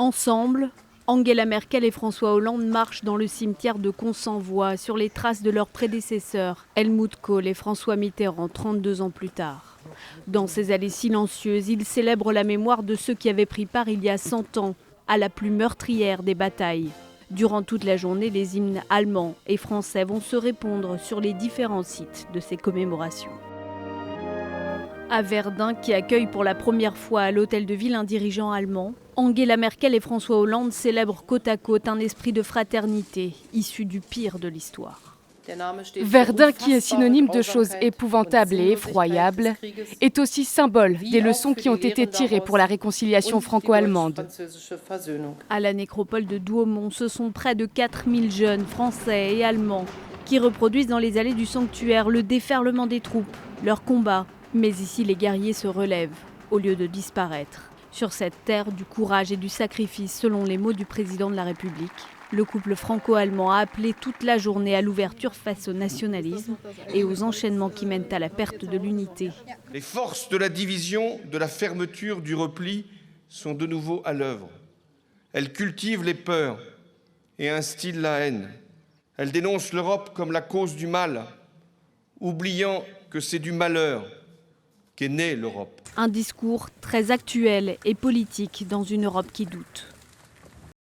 Ensemble, Angela Merkel et François Hollande marchent dans le cimetière de Consenvoie sur les traces de leurs prédécesseurs, Helmut Kohl et François Mitterrand, 32 ans plus tard. Dans ces allées silencieuses, ils célèbrent la mémoire de ceux qui avaient pris part il y a 100 ans à la plus meurtrière des batailles. Durant toute la journée, les hymnes allemands et français vont se répondre sur les différents sites de ces commémorations. À Verdun, qui accueille pour la première fois à l'hôtel de ville un dirigeant allemand, Angela Merkel et François Hollande célèbrent côte à côte un esprit de fraternité issu du pire de l'histoire. Verdun, qui est synonyme de choses épouvantables et effroyables, est aussi symbole des leçons qui ont été tirées pour la réconciliation franco-allemande. À la nécropole de Douaumont, ce sont près de 4000 jeunes français et allemands qui reproduisent dans les allées du sanctuaire le déferlement des troupes, leur combat. Mais ici, les guerriers se relèvent au lieu de disparaître. Sur cette terre du courage et du sacrifice, selon les mots du président de la République, le couple franco-allemand a appelé toute la journée à l'ouverture face au nationalisme et aux enchaînements qui mènent à la perte de l'unité. Les forces de la division, de la fermeture, du repli sont de nouveau à l'œuvre. Elles cultivent les peurs et instillent la haine. Elles dénoncent l'Europe comme la cause du mal, oubliant que c'est du malheur qu'est née l'Europe. Un discours très actuel et politique dans une Europe qui doute.